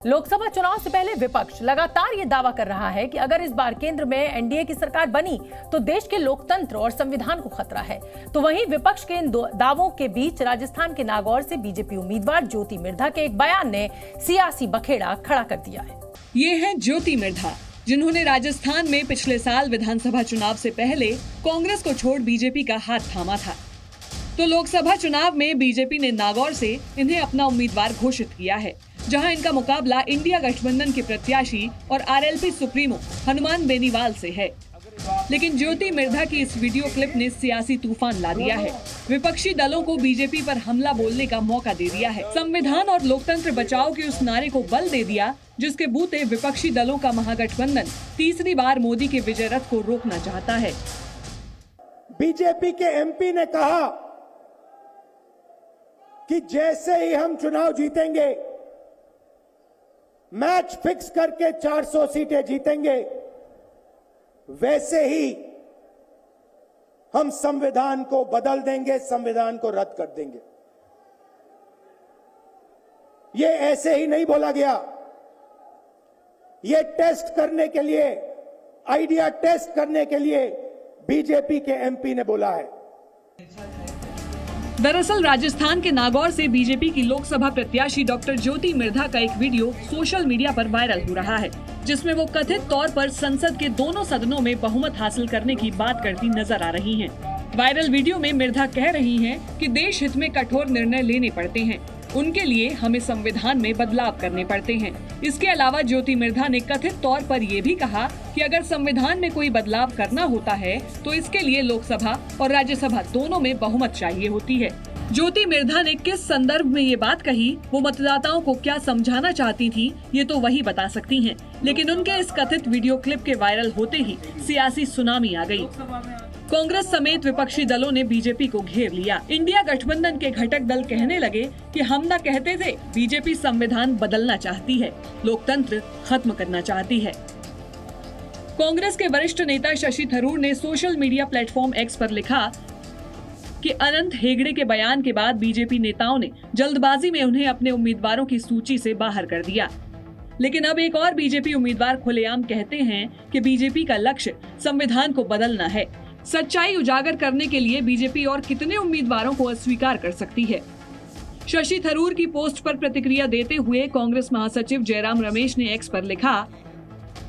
लोकसभा चुनाव से पहले विपक्ष लगातार ये दावा कर रहा है कि अगर इस बार केंद्र में एनडीए की सरकार बनी तो देश के लोकतंत्र और संविधान को खतरा है। तो वहीं विपक्ष के इन दावों के बीच राजस्थान के नागौर से बीजेपी उम्मीदवार ज्योति मिर्धा के एक बयान ने सियासी बखेड़ा खड़ा कर दिया है। ये है ज्योति मिर्धा, जिन्होंने राजस्थान में पिछले साल विधानसभा चुनाव से पहले कांग्रेस को छोड़ बीजेपी का हाथ थामा था। तो लोकसभा चुनाव में बीजेपी ने नागौर से इन्हें अपना उम्मीदवार घोषित किया है, जहां इनका मुकाबला इंडिया गठबंधन के प्रत्याशी और आरएलपी सुप्रीमो हनुमान बेनीवाल से है। लेकिन ज्योति मिर्धा की इस वीडियो क्लिप ने सियासी तूफान ला दिया है। विपक्षी दलों को बीजेपी पर हमला बोलने का मौका दे दिया है। संविधान और लोकतंत्र बचाओ के उस नारे को बल दे दिया, जिसके बूते विपक्षी दलों का महागठबंधन तीसरी बार मोदी के विजय रथ को रोकना चाहता है। बीजेपी के एमपी ने कहा कि जैसे ही हम चुनाव जीतेंगे, मैच फिक्स करके 400 सीटें जीतेंगे, वैसे ही हम संविधान को बदल देंगे, संविधान को रद्द कर देंगे। ये ऐसे ही नहीं बोला गया, ये टेस्ट करने के लिए, आइडिया टेस्ट करने के लिए बीजेपी के एमपी ने बोला है। दरअसल राजस्थान के नागौर से बीजेपी की लोकसभा प्रत्याशी डॉक्टर ज्योति मिर्धा का एक वीडियो सोशल मीडिया पर वायरल हो रहा है, जिसमें वो कथित तौर पर संसद के दोनों सदनों में बहुमत हासिल करने की बात करती नजर आ रही हैं। वायरल वीडियो में मिर्धा कह रही हैं कि देश हित में कठोर निर्णय लेने पड़ते हैं, उनके लिए हमें संविधान में बदलाव करने पड़ते हैं। इसके अलावा ज्योति मिर्धा ने कथित तौर पर यह भी कहा कि अगर संविधान में कोई बदलाव करना होता है तो इसके लिए लोकसभा और राज्यसभा दोनों में बहुमत चाहिए होती है। ज्योति मिर्धा ने किस संदर्भ में ये बात कही, वो मतदाताओं को क्या समझाना चाहती थी, ये तो वही बता सकती हैं। लेकिन उनके इस कथित वीडियो क्लिप के वायरल होते ही सियासी सुनामी आ गई। कांग्रेस समेत विपक्षी दलों ने बीजेपी को घेर लिया। इंडिया गठबंधन के घटक दल कहने लगे कि हम न कहते थे, बीजेपी संविधान बदलना चाहती है, लोकतंत्र खत्म करना चाहती है। कांग्रेस के वरिष्ठ नेता शशि थरूर ने सोशल मीडिया प्लेटफॉर्म एक्स पर लिखा कि अनंत हेगड़े के बयान के बाद बीजेपी नेताओं ने जल्दबाजी में उन्हें अपने उम्मीदवारों की सूची से बाहर कर दिया। लेकिन अब एक और बीजेपी उम्मीदवार खुलेआम कहते हैं कि बीजेपी का लक्ष्य संविधान को बदलना है। सच्चाई उजागर करने के लिए बीजेपी और कितने उम्मीदवारों को अस्वीकार कर सकती है। शशि थरूर की पोस्ट पर प्रतिक्रिया देते हुए कांग्रेस महासचिव जयराम रमेश ने एक्स पर लिखा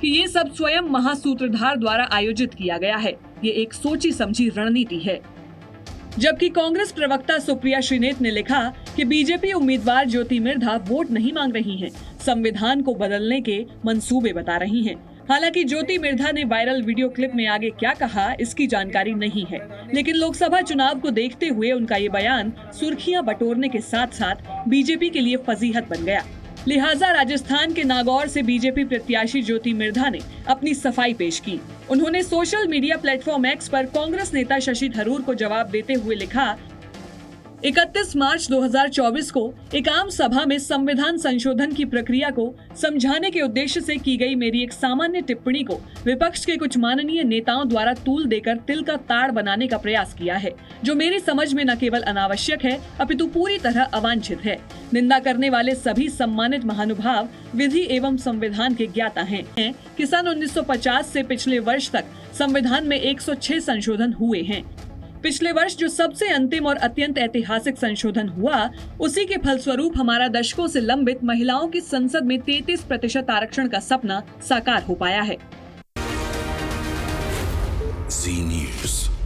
कि ये सब स्वयं महासूत्रधार द्वारा आयोजित किया गया है, ये एक सोची समझी रणनीति है। जबकि कांग्रेस प्रवक्ता सुप्रिया श्रीनेत ने लिखा कि बीजेपी उम्मीदवार ज्योति मिर्धा वोट नहीं मांग रही हैं, संविधान को बदलने के मंसूबे बता रही हैं। हालांकि ज्योति मिर्धा ने वायरल वीडियो क्लिप में आगे क्या कहा, इसकी जानकारी नहीं है। लेकिन लोकसभा चुनाव को देखते हुए उनका ये बयान सुर्खियां बटोरने के साथ साथ बीजेपी के लिए फजीहत बन गया। लिहाजा राजस्थान के नागौर से बीजेपी प्रत्याशी ज्योति मिर्धा ने अपनी सफाई पेश की। उन्होंने सोशल मीडिया प्लेटफॉर्म एक्स पर कांग्रेस नेता शशि थरूर को जवाब देते हुए लिखा, 31 मार्च 2024 को एक आम सभा में संविधान संशोधन की प्रक्रिया को समझाने के उद्देश्य से की गई मेरी एक सामान्य टिप्पणी को विपक्ष के कुछ माननीय नेताओं द्वारा तूल देकर तिल का ताड़ बनाने का प्रयास किया है, जो मेरी समझ में न केवल अनावश्यक है अपितु पूरी तरह अवांछित है। निंदा करने वाले सभी सम्मानित महानुभाव विधि एवं संविधान के ज्ञाता हैं कि सन 1950 से पिछले वर्ष तक संविधान में 106 संशोधन हुए हैं। पिछले वर्ष जो सबसे अंतिम और अत्यंत ऐतिहासिक संशोधन हुआ, उसी के फलस्वरूप हमारा दशकों से लंबित महिलाओं की संसद में 33% आरक्षण का सपना साकार हो पाया है। जी न्यूज़।